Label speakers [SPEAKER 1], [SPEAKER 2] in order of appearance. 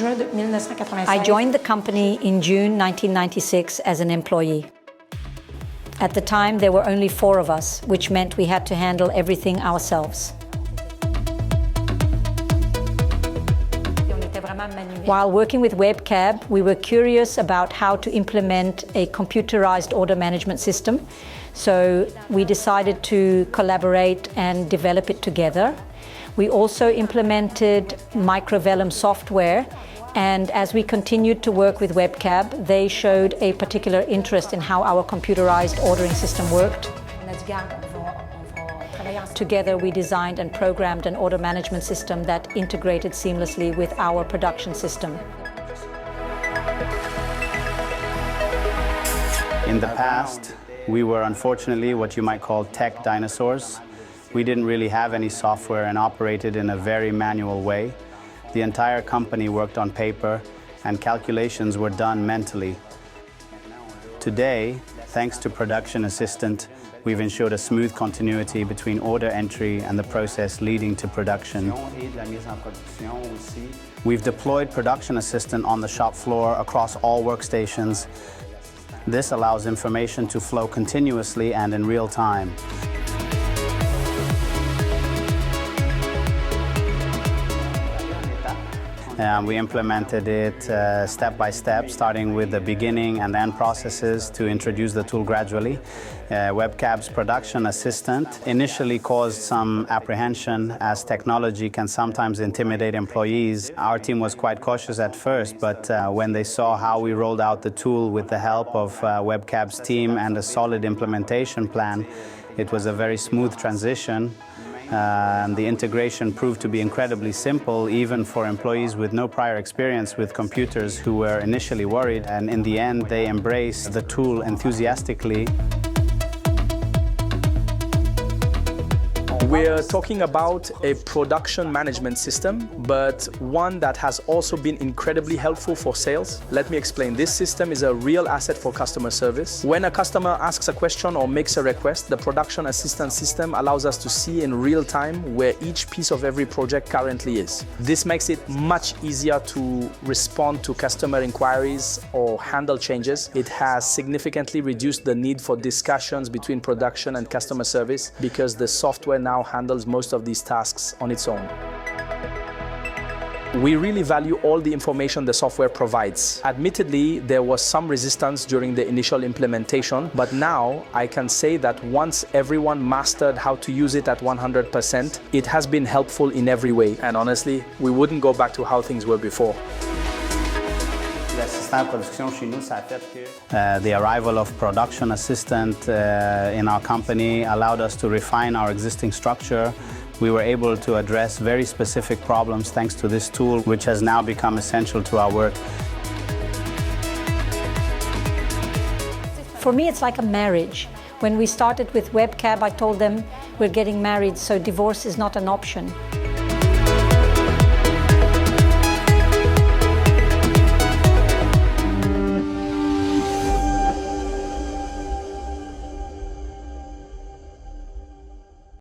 [SPEAKER 1] juin 1996.
[SPEAKER 2] I joined the company in June 1996 as an employee. At the time, there were only 4 of us, which meant we had to handle everything ourselves. While working with WebCab, we were curious about how to implement a computerized order management system. So we decided to collaborate and develop it together. We also implemented microvellum software, and as we continued to work with WebCab, they showed a particular interest in how our computerized ordering system worked. Together we designed and programmed an order management system that integrated seamlessly with our production system.
[SPEAKER 3] In the past, we were unfortunately what you might call tech dinosaurs. We didn't really have any software and operated in a very manual way. The entire company worked on paper and calculations were done mentally. Today, thanks to Production Assistant, we've ensured a smooth continuity between order entry and the process leading to production. We've deployed Production Assistant on the shop floor across all workstations. This allows information to flow continuously and in real time. We implemented it step by step, starting with the beginning and end processes to introduce the tool gradually. WebCab's Production Assistant initially caused some apprehension, as technology can sometimes intimidate employees. Our team was quite cautious at first, but when they saw how we rolled out the tool with the help of WebCab's team and a solid implementation plan, it was a very smooth transition. The integration proved to be incredibly simple, even for employees with no prior experience with computers who were initially worried, and in the end they embraced the tool enthusiastically.
[SPEAKER 4] We're talking about a production management system, but one that has also been incredibly helpful for sales. Let me explain. This system is a real asset for customer service. When a customer asks a question or makes a request, the Production Assistant system allows us to see in real time where each piece of every project currently is. This makes it much easier to respond to customer inquiries or handle changes. It has significantly reduced the need for discussions between production and customer service because the software now handles most of these tasks on its own. We really value all the information the software provides. Admittedly, there was some resistance during the initial implementation, but now I can say that once everyone mastered how to use it at 100%, it has been helpful in every way. And honestly, we wouldn't go back to how things were before.
[SPEAKER 3] The arrival of Production Assistant in our company allowed us to refine our existing structure. We were able to address very specific problems thanks to this tool, which has now become essential to our work.
[SPEAKER 2] For me, it's like a marriage. When we started with WebCab, I told them we're getting married, so divorce is not an option.